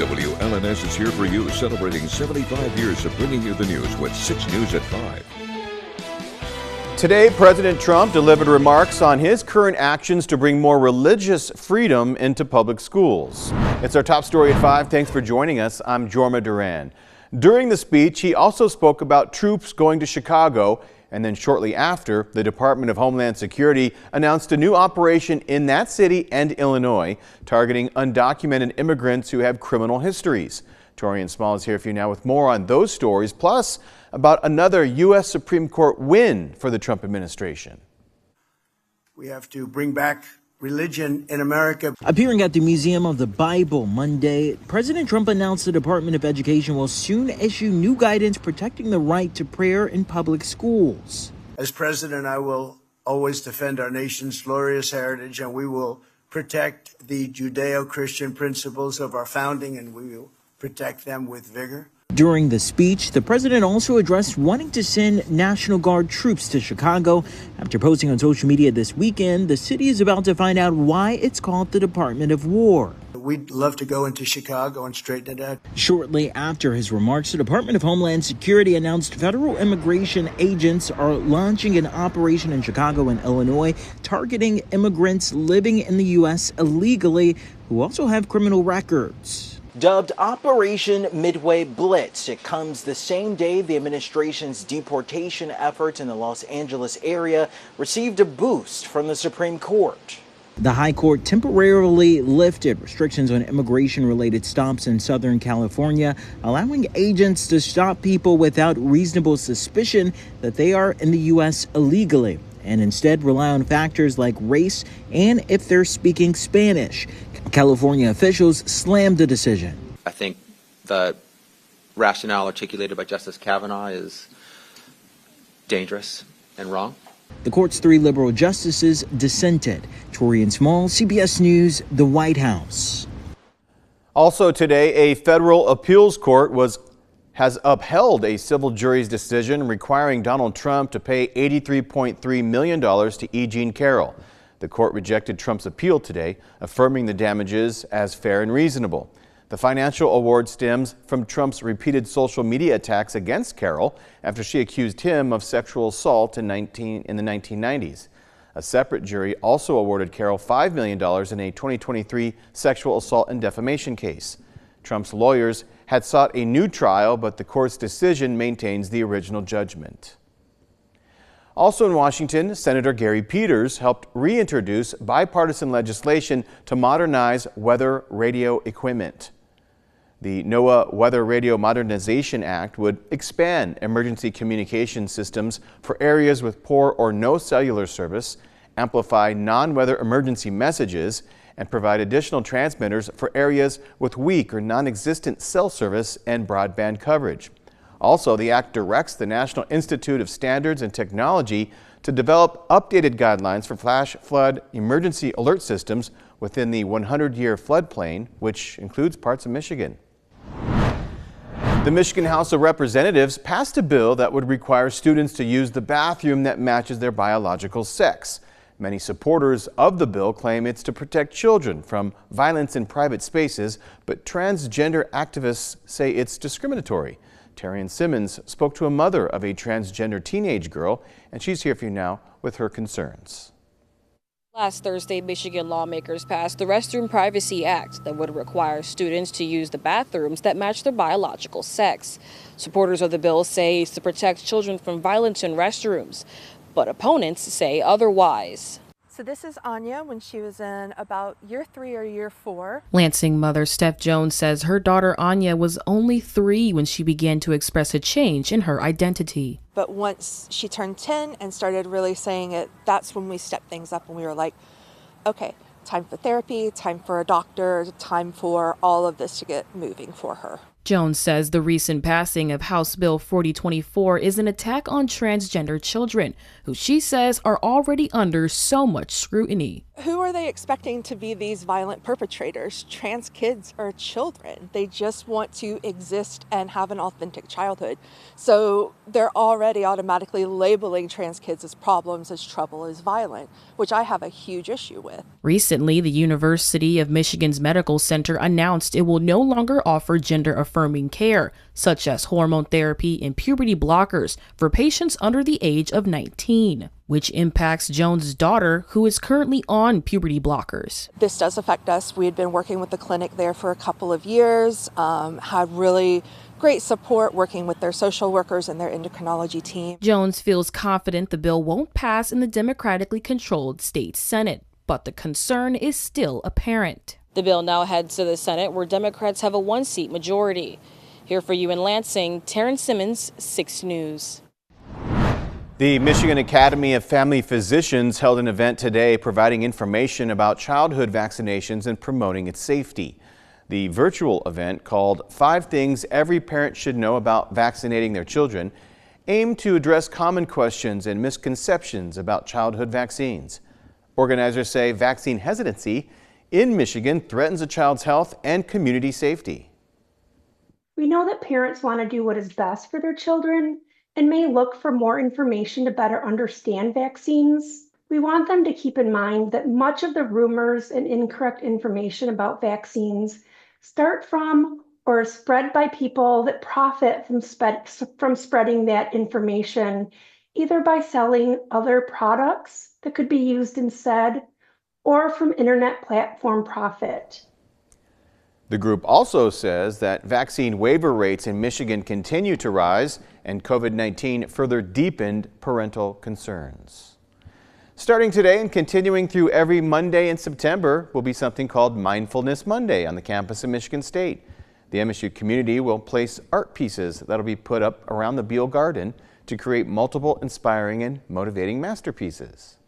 WLNS is here for you, celebrating 75 years of bringing you the news with 6 News at 5. Today, President Trump delivered remarks on his current actions to bring more religious freedom into public schools. It's our top story at 5. Thanks for joining us. I'm Jorma Duran. During the speech, he also spoke about troops going to Chicago, and then shortly after, the Department of Homeland Security announced a new operation in that city and Illinois, targeting undocumented immigrants who have criminal histories. Torian Small is here for you now with more on those stories, plus about another U.S. Supreme Court win for the Trump administration. We have to bring back religion in America. Appearing at the Museum of the Bible Monday, President Trump announced the Department of Education will soon issue new guidance protecting the right to prayer in public schools. As president, I will always defend our nation's glorious heritage, and we will protect the Judeo-Christian principles of our founding, and we will protect them with vigor. During the speech, the president also addressed wanting to send National Guard troops to Chicago. After posting on social media this weekend, the city is about to find out why it's called the Department of War. We'd love to go into Chicago and straighten it out. Shortly after his remarks, the Department of Homeland Security announced federal immigration agents are launching an operation in Chicago and Illinois, targeting immigrants living in the U.S. illegally who also have criminal records. Dubbed Operation Midway Blitz, it comes the same day the administration's deportation efforts in the Los Angeles area received a boost from the Supreme Court. The High Court temporarily lifted restrictions on immigration-related stops in Southern California, allowing agents to stop people without reasonable suspicion that they are in the U.S. illegally, and instead rely on factors like race and if they're speaking Spanish. California officials slammed the decision. I think the rationale articulated by Justice Kavanaugh is dangerous and wrong. The court's 3 liberal justices dissented. Torian Small, CBS News, the White House. Also today, a federal appeals court has upheld a civil jury's decision requiring Donald Trump to pay $83.3 million to E. Jean Carroll. The court rejected Trump's appeal today, affirming the damages as fair and reasonable. The financial award stems from Trump's repeated social media attacks against Carroll after she accused him of sexual assault in the 1990s. A separate jury also awarded Carroll $5 million in a 2023 sexual assault and defamation case. Trump's lawyers had sought a new trial, but the court's decision maintains the original judgment. Also in Washington, Senator Gary Peters helped reintroduce bipartisan legislation to modernize weather radio equipment. The NOAA Weather Radio Modernization Act would expand emergency communication systems for areas with poor or no cellular service, amplify non-weather emergency messages, and provide additional transmitters for areas with weak or non-existent cell service and broadband coverage. Also, the act directs the National Institute of Standards and Technology to develop updated guidelines for flash flood emergency alert systems within the 100-year floodplain, which includes parts of Michigan. The Michigan House of Representatives passed a bill that would require students to use the bathroom that matches their biological sex. Many supporters of the bill claim it's to protect children from violence in private spaces, but transgender activists say it's discriminatory. Terrian Simmons spoke to a mother of a transgender teenage girl, and she's here for you now with her concerns. Last Thursday, Michigan lawmakers passed the Restroom Privacy Act that would require students to use the bathrooms that match their biological sex. Supporters of the bill say it's to protect children from violence in restrooms, but opponents say otherwise. So this is Anya when she was in about year 3 or year 4. Lansing mother Steph Jones says her daughter Anya was only 3 when she began to express a change in her identity. But once she turned 10 and started really saying it, that's when we stepped things up and we were like, okay, time for therapy, time for a doctor, time for all of this to get moving for her. Jones says the recent passing of House Bill 4024 is an attack on transgender children, who she says are already under so much scrutiny. who are they expecting to be these violent perpetrators? Trans kids are children. They just want to exist and have an authentic childhood. So they're already automatically labeling trans kids as problems, as trouble, as violent, which I have a huge issue with. Recently, the University of Michigan's Medical Center announced it will no longer offer gender-affirming care, such as hormone therapy and puberty blockers, for patients under the age of 19, which impacts Jones' daughter, who is currently on puberty blockers. This does affect us. We had been working with the clinic there for a couple of years, had really great support working with their social workers and their endocrinology team. Jones feels confident the bill won't pass in the democratically controlled state Senate, but the concern is still apparent. The bill now heads to the Senate, where Democrats have a one-seat majority. Here for you in Lansing, Taryn Simmons, 6 News. The Michigan Academy of Family Physicians held an event today providing information about childhood vaccinations and promoting its safety. The virtual event, called 5 Things Every Parent Should Know About Vaccinating Their Children, aimed to address common questions and misconceptions about childhood vaccines. Organizers say vaccine hesitancy in Michigan threatens a child's health and community safety. We know that parents want to do what is best for their children and may look for more information to better understand vaccines. We want them to keep in mind that much of the rumors and incorrect information about vaccines start from or are spread by people that profit from spreading that information, either by selling other products that could be used instead or from internet platform profit. The group also says that vaccine waiver rates in Michigan continue to rise, and COVID-19 further deepened parental concerns. Starting today and continuing through every Monday in September will be something called Mindfulness Monday on the campus of Michigan State. The MSU community will place art pieces that'll be put up around the Beal Garden to create multiple inspiring and motivating masterpieces.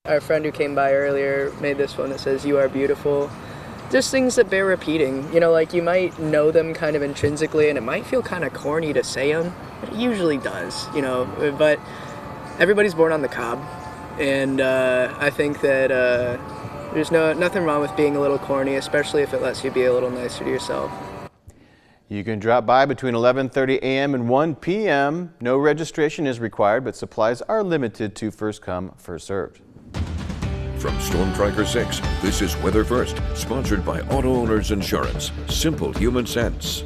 Our friend who came by earlier made this one that says, "You are beautiful." Just things that bear repeating. You know, like you might know them kind of intrinsically and it might feel kind of corny to say them, but it usually does, you know. But everybody's born on the cob. And I think that there's nothing wrong with being a little corny, especially if it lets you be a little nicer to yourself. You can drop by between 11:30 a.m. and 1 p.m. No registration is required, but supplies are limited to first come, first served. From Storm Tracker 6, this is Weather First, sponsored by Auto Owners Insurance. Simple human sense.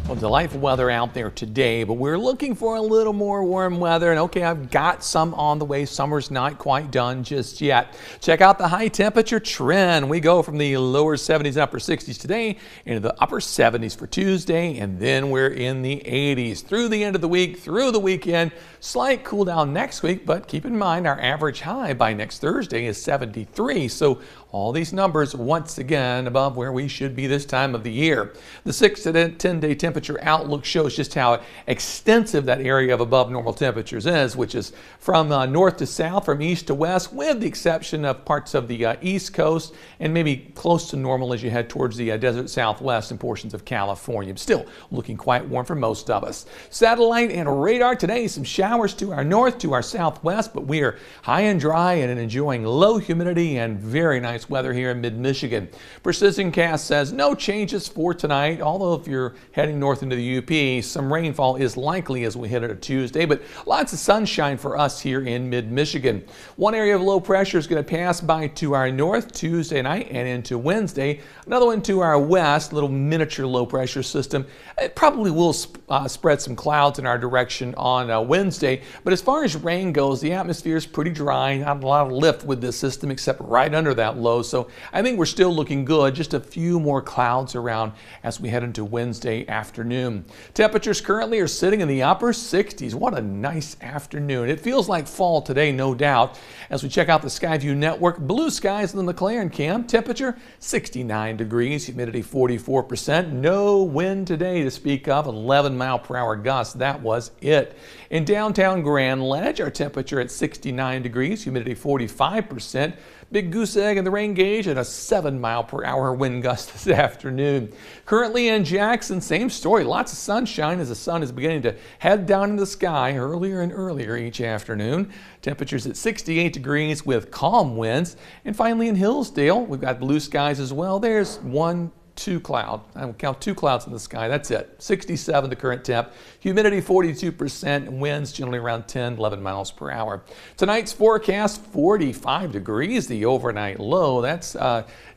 Well, delightful weather out there today, but we're looking for a little more warm weather. And okay, I've got some on the way. Summer's not quite done just yet. Check out the high temperature trend. We go from the lower 70s, upper 60s today into the upper 70s for Tuesday, and then we're in the 80s through the end of the week, through the weekend. Slight cool down next week, but keep in mind our average high by next Thursday is 73. So all these numbers once again above where we should be this time of the year. The 6 to 10-day temperature outlook shows just how extensive that area of above normal temperatures is, which is from north to south, from east to west, with the exception of parts of the east coast and maybe close to normal as you head towards the desert southwest and portions of California. Still looking quite warm for most of us. Satellite and radar today, some showers to our north, to our southwest, but we are high and dry and enjoying low humidity and very nice weather here in mid-Michigan. PrecisionCast says no changes for tonight, although if you're heading north into the UP, some rainfall is likely as we head into Tuesday, but lots of sunshine for us here in mid-Michigan. One area of low pressure is going to pass by to our north Tuesday night and into Wednesday. Another one to our west, little miniature low pressure system. It probably will spread some clouds in our direction on Wednesday, but as far as rain goes, the atmosphere is pretty dry, not a lot of lift with this system except right under that low. So I think we're still looking good. Just a few more clouds around as we head into Wednesday afternoon. Temperatures currently are sitting in the upper 60s. What a nice afternoon. It feels like fall today, no doubt. As we check out the Skyview network, blue skies in the McLaren Cam. Temperature 69 degrees, humidity 44%. No wind today to speak of, 11-mile-per-hour gusts. That was it. In downtown Grand Ledge, our temperature at 69 degrees, humidity 45%. Big goose egg in the rain gauge and a 7-mile-per-hour wind gust this afternoon. Currently in Jackson, same story. Lots of sunshine as the sun is beginning to head down into the sky earlier and earlier each afternoon. Temperatures at 68 degrees with calm winds. And finally in Hillsdale, we've got blue skies as well. There's 2 clouds. I will count 2 clouds in the sky. That's it. 67 the current temp. Humidity 42%. Winds generally around 10, 11 miles per hour. Tonight's forecast 45 degrees. The overnight low. That's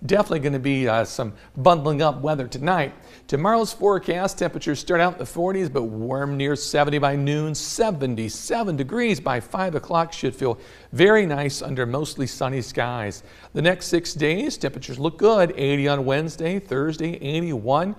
definitely going to be some bundling up weather tonight. Tomorrow's forecast temperatures start out in the 40s but warm near 70 by noon. 77 degrees by 5 o'clock. Should feel very nice under mostly sunny skies. The next 6 days temperatures look good. 80 on Wednesday, Thursday 81.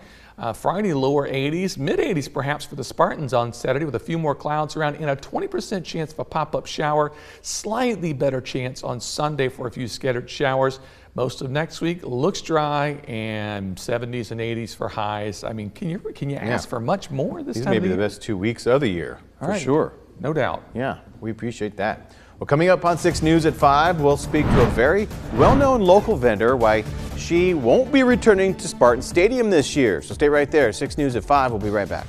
Friday lower 80s, mid 80s perhaps for the Spartans on Saturday with a few more clouds around and a 20% chance of a pop-up shower. Slightly better chance on Sunday for a few scattered showers. Most of next week looks dry and 70s and 80s for highs. I mean, can you ask for much more this time of the year? These may be the best 2 weeks of the year, for sure. No doubt. Yeah, we appreciate that. Well, coming up on 6 News at 5, we'll speak to a very well-known local vendor why she won't be returning to Spartan Stadium this year. So stay right there. 6 News at 5. We'll be right back.